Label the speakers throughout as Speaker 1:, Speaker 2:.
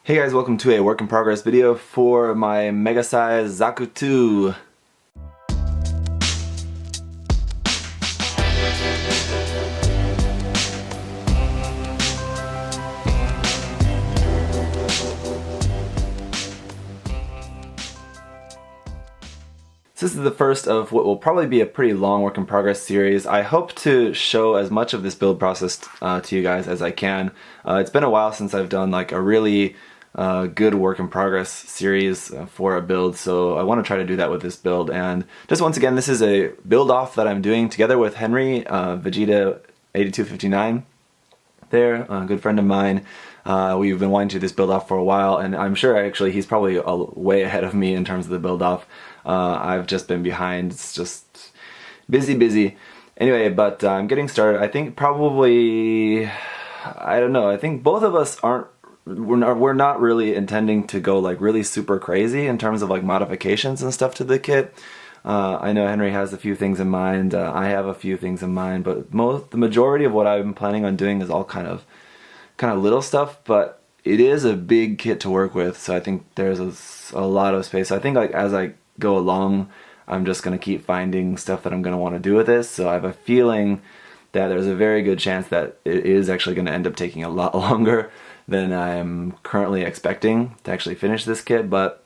Speaker 1: Hey guys, welcome to a work in progress video for my Mega-Size Zaku II. So this is the first of what will probably be a pretty long work in progress series. I hope to show as much of this build process to you guys as I can. It's been a while since I've done like a really good work in progress series for a build, so I want to try to do that with this build. And just once again, this is a build off that I'm doing together with Henry, Vegeta 8259 there, a good friend of mine. We've been wanting to do this build off for a while, and I'm sure actually he's probably way ahead of me in terms of the build off. I've just been behind. It's just busy. Anyway, but I'm getting started. I think probably, I don't know, I think both of us we're not really intending to go like really super crazy in terms of like modifications and stuff to the kit. I know Henry has a few things in mind, I have a few things in mind, but the majority of what I'm planning on doing is all kind of little stuff, but it is a big kit to work with, so I think there's a lot of space. So I think like as I go along, I'm just going to keep finding stuff that I'm going to want to do with this, so I have a feeling that there's a very good chance that it is actually going to end up taking a lot longer than I'm currently expecting to actually finish this kit. But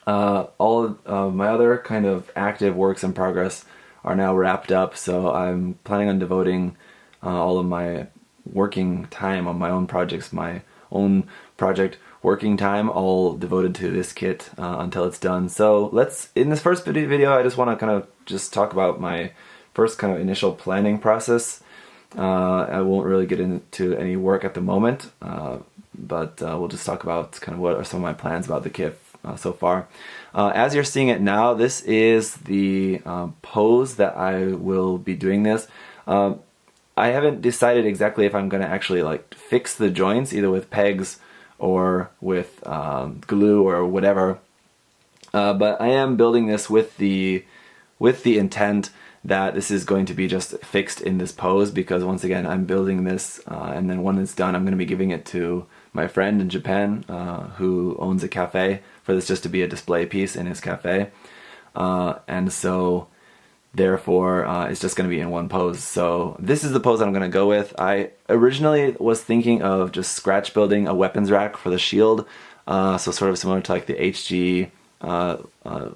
Speaker 1: all of my other kind of active works in progress are now wrapped up, so I'm planning on devoting all of my working time on my own projects, my own project working time, all devoted to this kit until it's done. So in this first video, I just want to kind of just talk about my first kind of initial planning process. I won't really get into any work at the moment, but we'll just talk about kind of what are some of my plans about the kit so far. As you're seeing it now, this is the pose that I will be doing this. I haven't decided exactly if I'm going to actually like fix the joints either with pegs or with glue or whatever, but I am building this with the intent that this is going to be just fixed in this pose, because once again I'm building this and then when it's done I'm going to be giving it to my friend in Japan who owns a cafe for this just to be a display piece in his cafe, and so therefore it's just going to be in one pose. So this is the pose that I'm going to go with. I originally was thinking of just scratch building a weapons rack for the shield, so sort of similar to like the HG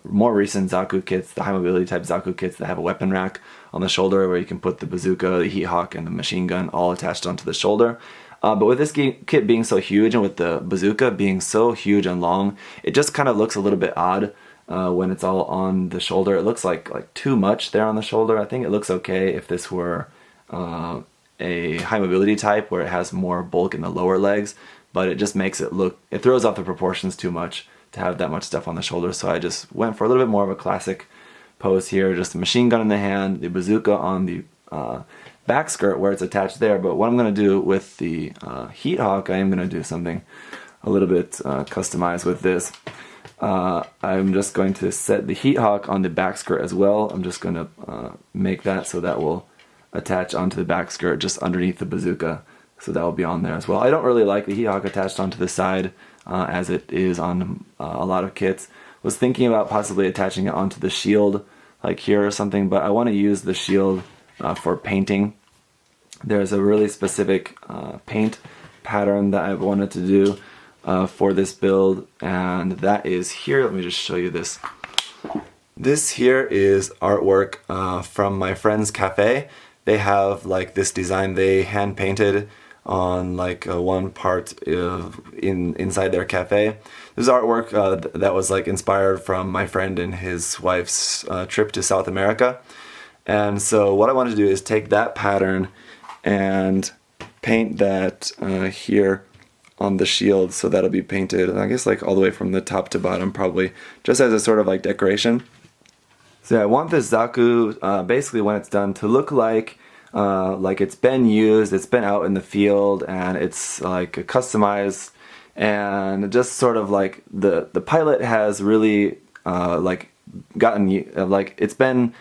Speaker 1: more recent Zaku kits, the high mobility type Zaku kits that have a weapon rack on the shoulder where you can put the bazooka, the heat hawk, and the machine gun all attached onto the shoulder. But with this kit being so huge and with the bazooka being so huge and long, it just kind of looks a little bit odd when it's all on the shoulder. It looks like too much there on the shoulder. I think it looks okay if this were a high mobility type where it has more bulk in the lower legs, but it just makes it look, it throws off the proportions too much to have that much stuff on the shoulder. So I just went for a little bit more of a classic pose here, just a machine gun in the hand, the bazooka on the back skirt where it's attached there. But what I'm going to do with the heat hawk, I am going to do something a little bit customized with this. I'm just going to set the heat hawk on the back skirt as well. I'm just going to make that so that will attach onto the back skirt just underneath the bazooka, so that will be on there as well. I don't really like the heat hawk attached onto the side as it is on a lot of kits. Was thinking about possibly attaching it onto the shield like here or something, but I want to use the shield for painting. There's a really specific paint pattern that I wanted to do for this build, and that is here. Let me just show you this. This here is artwork from my friend's cafe. They have like this design they hand painted on like one part inside their cafe. This artwork that was like inspired from my friend and his wife's trip to South America. And so what I want to do is take that pattern and paint that here on the shield, so that'll be painted I guess like all the way from the top to bottom, probably just as a sort of like decoration. So yeah, I want this Zaku basically when it's done to look like it's been used, it's been out in the field, and it's like customized, and just sort of like the pilot has really like gotten like it's been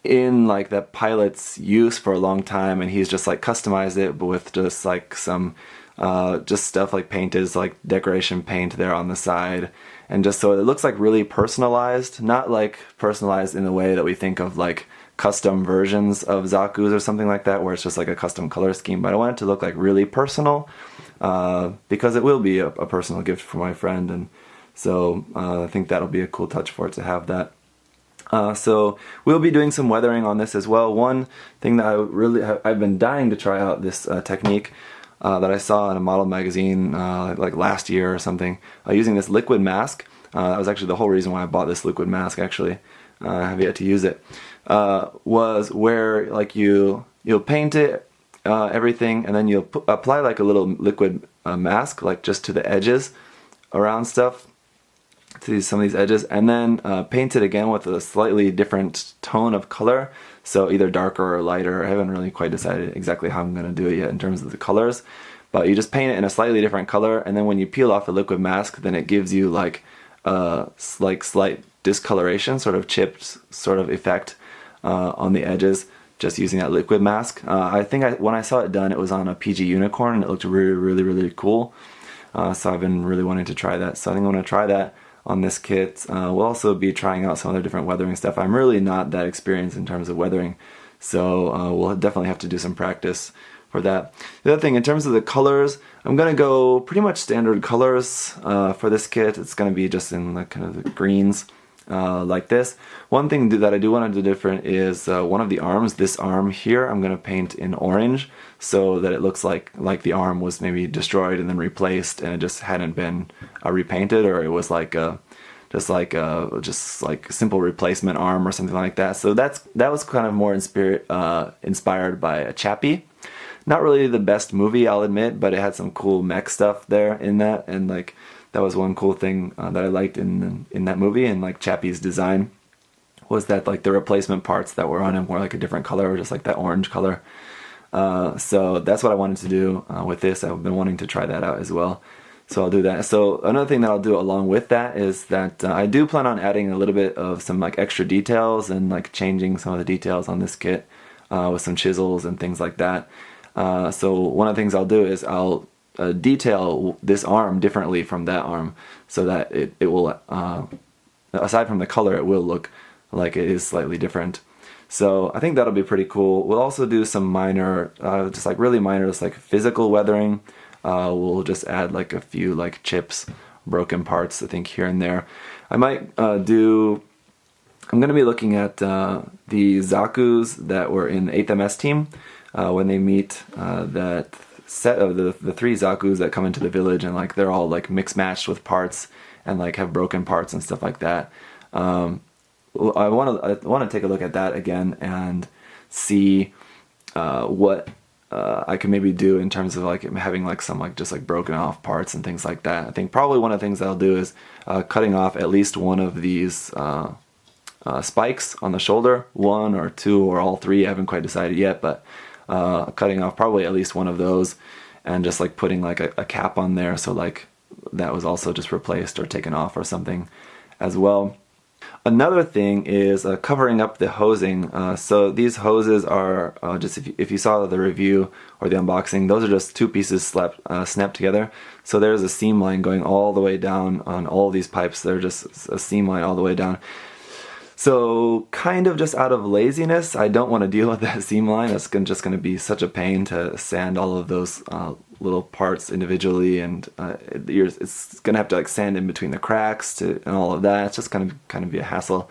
Speaker 1: in like that pilot's use for a long time, and he's just like customized it but with just like some just stuff like painted, like decoration paint there on the side, and just so it looks like really personalized, not like personalized in the way that we think of like custom versions of Zaku's or something like that, where it's just like a custom color scheme. But I want it to look like really personal, because it will be a personal gift for my friend, and so I think that'll be a cool touch for it to have that. So we'll be doing some weathering on this as well. One thing that I've been dying to try out this technique that I saw in a model magazine like last year or something, using this liquid mask. That was actually the whole reason why I bought this liquid mask, actually. I have yet to use it. Was where like you'll paint it, everything, and then you'll apply like a little liquid mask, like just to the edges around stuff, to some of these edges, and then paint it again with a slightly different tone of color, so either darker or lighter. I haven't really quite decided exactly how I'm going to do it yet in terms of the colors, but you just paint it in a slightly different color, and then when you peel off the liquid mask, then it gives you like slight discoloration, sort of chipped sort of effect on the edges, just using that liquid mask. I think when I saw it done, it was on a PG Unicorn, and it looked really cool. So I've been really wanting to try that. So I think I'm going to try that on this kit. We'll also be trying out some other different weathering stuff. I'm really not that experienced in terms of weathering, so we'll definitely have to do some practice for that. The other thing, in terms of the colors, I'm going to go pretty much standard colors for this kit. It's going to be just in the kind of the greens, like this. One thing that I do want to do different is one of the arms, this arm here, I'm going to paint in orange, so that it looks like the arm was maybe destroyed and then replaced, and it just hadn't been repainted, or it was like just like simple replacement arm or something like that. So that was kind of more inspired by a Chappie. Not really the best movie, I'll admit, but it had some cool mech stuff there in that, and like that was one cool thing that I liked in that movie, and like Chappie's design was that like the replacement parts that were on him were like a different color, or just like that orange color. So that's what I wanted to do with this. I've been wanting to try that out as well, so I'll do that. So another thing that I'll do along with that is that I do plan on adding a little bit of some like extra details, and like changing some of the details on this kit with some chisels and things like that. So one of the things I'll do is I'll detail this arm differently from that arm, so that it will, aside from the color, it will look like it is slightly different. So I think that'll be pretty cool. We'll also do some minor, just like really minor, just like physical weathering. We'll just add like a few like chips, broken parts, I think, here and there. I might I'm going to be looking at the Zakus that were in the 8th MS team when they meet that set of the 3 Zakus that come into the village, and like they're all like mixed matched with parts and like have broken parts and stuff like that. I want to take a look at that again and see what I can maybe do in terms of like having like some like just like broken off parts and things like that. I think probably one of the things that I'll do is cutting off at least one of these spikes on the shoulder, 1 or 2 or all 3. I haven't quite decided yet, but cutting off probably at least one of those, and just like putting like a cap on there, so like that was also just replaced or taken off or something as well. Another thing is covering up the hosing. So these hoses are just, if you saw the review or the unboxing, those are just 2 pieces snapped together. So there's a seam line going all the way down on all these pipes. They're just a seam line all the way down. So kind of just out of laziness, I don't want to deal with that seam line. It's just going to be such a pain to sand all of those little parts individually, and it's going to have to like sand in between the cracks and all of that. It's just kind of be a hassle.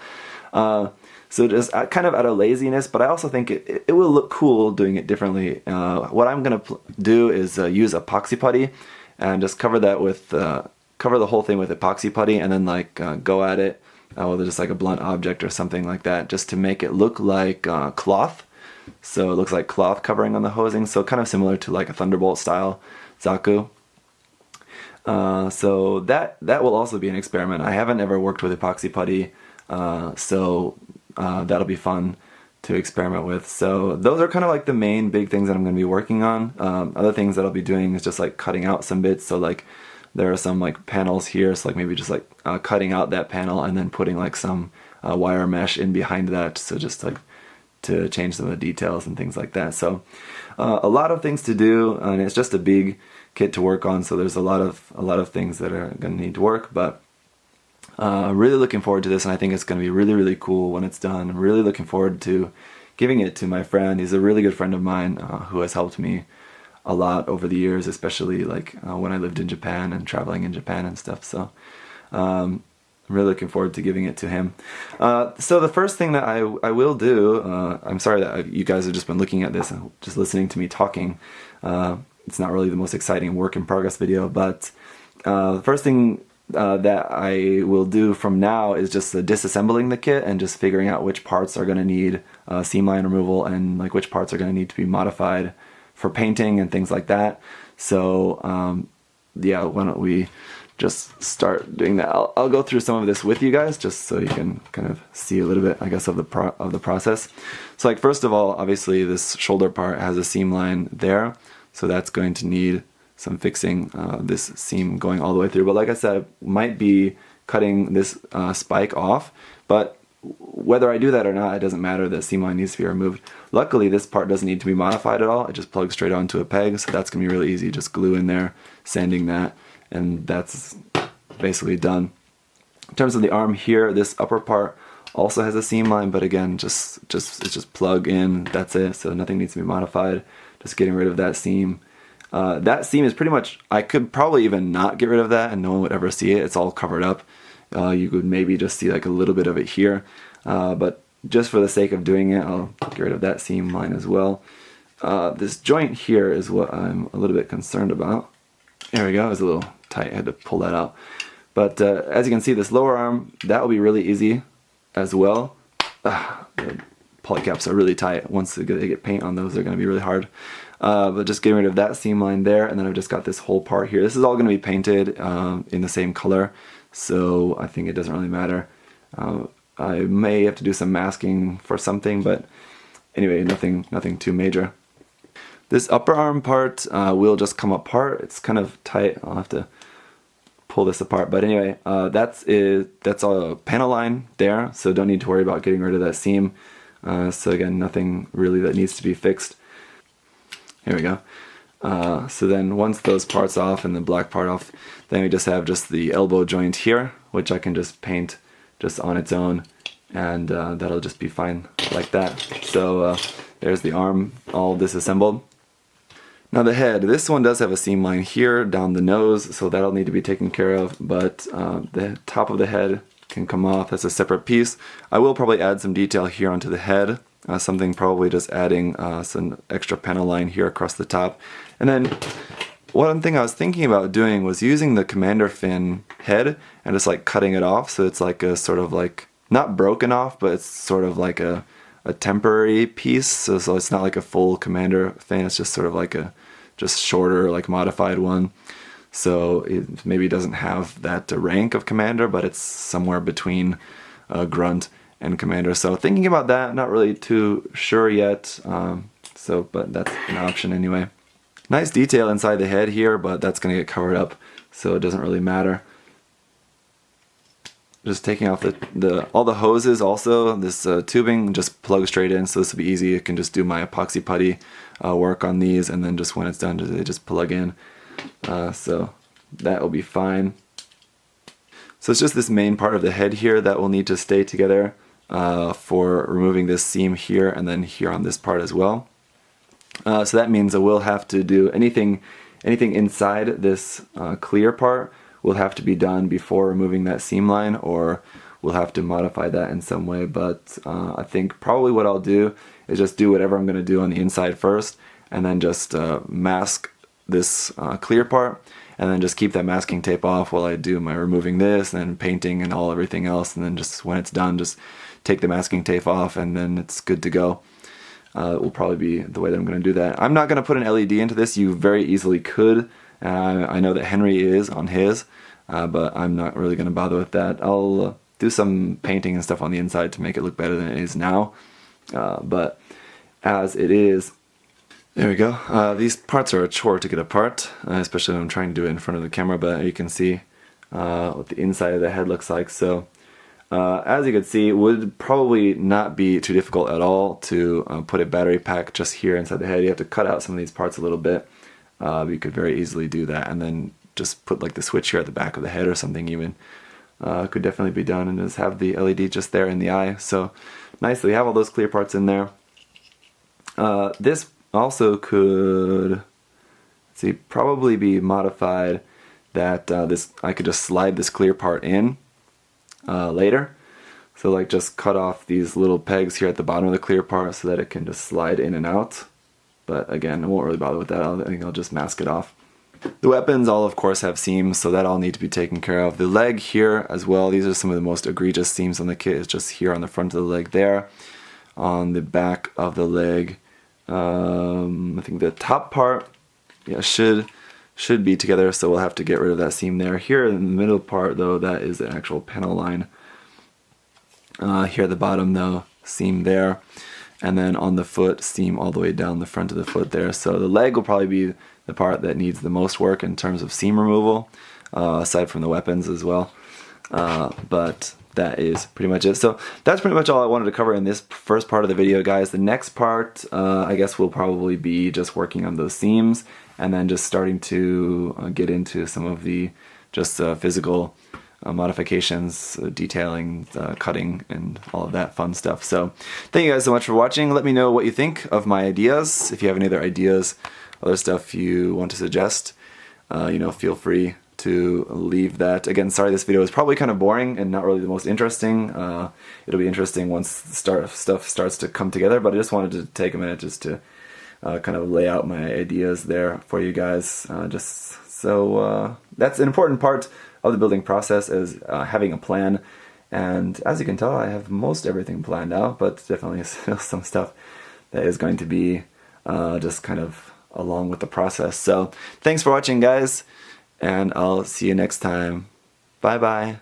Speaker 1: So just kind of out of laziness, but I also think it will look cool doing it differently. What I'm going to do is use epoxy putty and just cover that with cover the whole thing with epoxy putty, and then like go at it with just like a blunt object or something like that, just to make it look like cloth. So it looks like cloth covering on the hosing, so kind of similar to like a Thunderbolt style Zaku. So that will also be an experiment. I haven't ever worked with epoxy putty, so that'll be fun to experiment with. So those are kind of like the main big things that I'm going to be working on. Other things that I'll be doing is just like cutting out some bits. So like there are some like panels here, so like maybe just like cutting out that panel and then putting like some wire mesh in behind that, so just like to change some of the details and things like that. So a lot of things to do, and it's just a big kit to work on, so there's a lot of things that are going to need to work, but really looking forward to this, and I think it's going to be really, really cool when it's done. I'm really looking forward to giving it to my friend. He's a really good friend of mine who has helped me a lot over the years, especially like when I lived in Japan and traveling in Japan and stuff. So I'm really looking forward to giving it to him. So the first thing that I will do, I'm sorry that you guys have just been looking at this and just listening to me talking. It's not really the most exciting work in progress video, but the first thing that I will do from now is just disassembling the kit and just figuring out which parts are going to need seam line removal and like which parts are going to need to be modified for painting and things like that. So yeah, why don't we just start doing that. I'll go through some of this with you guys just so you can kind of see a little bit, I guess, of the process. So like first of all, obviously this shoulder part has a seam line there, so that's going to need some fixing, this seam going all the way through. But like I said, I might be cutting this spike off, but whether I do that or not, it doesn't matter. The seam line needs to be removed. Luckily, this part doesn't need to be modified at all. It just plugs straight onto a peg, so that's going to be really easy. Just glue in there, sanding that, and that's basically done. In terms of the arm here, this upper part also has a seam line, but again, it's just plug in, that's it, so nothing needs to be modified. Just getting rid of that seam. That seam is pretty much, I could probably even not get rid of that and no one would ever see it. It's all covered up. You could maybe just see like a little bit of it here, but just for the sake of doing it, I'll get rid of that seam line as well. This joint here is what I'm a little bit concerned about. There we go, it was a little tight, I had to pull that out. But as you can see, this lower arm, that will be really easy as well. The polycaps are really tight. Once they get paint on those, they're going to be really hard. But just getting rid of that seam line there, and then I've just got this whole part here. This is all going to be painted in the same color, so I think it doesn't really matter. I may have to do some masking for something, but anyway, nothing too major. This upper arm part will just come apart. It's kind of tight. I'll have to pull this apart, but anyway, that's a panel line there, so don't need to worry about getting rid of that seam. So again, nothing really that needs to be fixed. Here we go. So then once those parts off and the black part off, then we just have just the elbow joint here, which I can just paint just on its own, and that'll just be fine like that. So there's the arm all disassembled. Now the head, this one does have a seam line here down the nose, so that'll need to be taken care of, but the top of the head can come off. That's a separate piece. I will probably add some detail here onto the head, something probably just adding some extra panel line here across the top. And then one thing I was thinking about doing was using the commander fin head and just like cutting it off, so it's like a sort of like, not broken off, but it's sort of like a temporary piece, so it's not like a full commander fin, it's just sort of like a just shorter, like modified one. So it maybe doesn't have that rank of commander, but it's somewhere between grunt and commander. So thinking about that, not really too sure yet. But that's an option anyway. Nice detail inside the head here, but that's gonna get covered up, so it doesn't really matter. Just taking off all the hoses also, this tubing just plugs straight in, so this will be easy. I can just do my epoxy putty work on these, and then just when it's done, they just plug in. So that will be fine. So it's just this main part of the head here that will need to stay together for removing this seam here and then here on this part as well. So that means I will have to do anything inside this clear part will have to be done before removing that seam line, or we'll have to modify that in some way. But I think probably what I'll do is just do whatever I'm going to do on the inside first, and then just mask this clear part, and then just keep that masking tape off while I do my removing this and then painting and everything else, and then just when it's done, just take the masking tape off, and then it's good to go. It will probably be the way that I'm going to do that. I'm not going to put an LED into this. You very easily could. I know that Henry is on his, but I'm not really going to bother with that. I'll do some painting and stuff on the inside to make it look better than it is now. But as it is, there we go. These parts are a chore to get apart, especially when I'm trying to do it in front of the camera, but you can see what the inside of the head looks like. So as you can see, it would probably not be too difficult at all to put a battery pack just here inside the head. You have to cut out some of these parts a little bit. You could very easily do that, and then just put like the switch here at the back of the head or something even. Could definitely be done, and just have the LED just there in the eye. So nicely, we have all those clear parts in there. This also could, probably be modified that I could just slide this clear part in later. So like just cut off these little pegs here at the bottom of the clear part so that it can just slide in and out. But again, I won't really bother with that. I think I'll just mask it off. The weapons all of course have seams, so that all need to be taken care of. The leg here as well, these are some of the most egregious seams on the kit. It's just here on the front of the leg there. On the back of the leg, I think the top part should be together, so we'll have to get rid of that seam there. Here in the middle part though, that is the actual panel line. Here at the bottom though, seam there. And then on the foot, seam all the way down the front of the foot there. So the leg will probably be the part that needs the most work in terms of seam removal, aside from the weapons as well. But that is pretty much it. So that's pretty much all I wanted to cover in this first part of the video, guys. The next part, I guess, will probably be just working on those seams, and then just starting to get into some of the just physical modifications, detailing, cutting, and all of that fun stuff. So thank you guys so much for watching. Let me know what you think of my ideas. If you have any other ideas, other stuff you want to suggest, feel free to leave that. Again, sorry this video is probably kind of boring and not really the most interesting. It'll be interesting once the stuff starts to come together, but I just wanted to take a minute just to kind of lay out my ideas there for you guys. That's an important part of the building process, is having a plan. And as you can tell, I have most everything planned out, but definitely still some stuff that is going to be just kind of along with the process. So thanks for watching, guys, and I'll see you next time. Bye bye.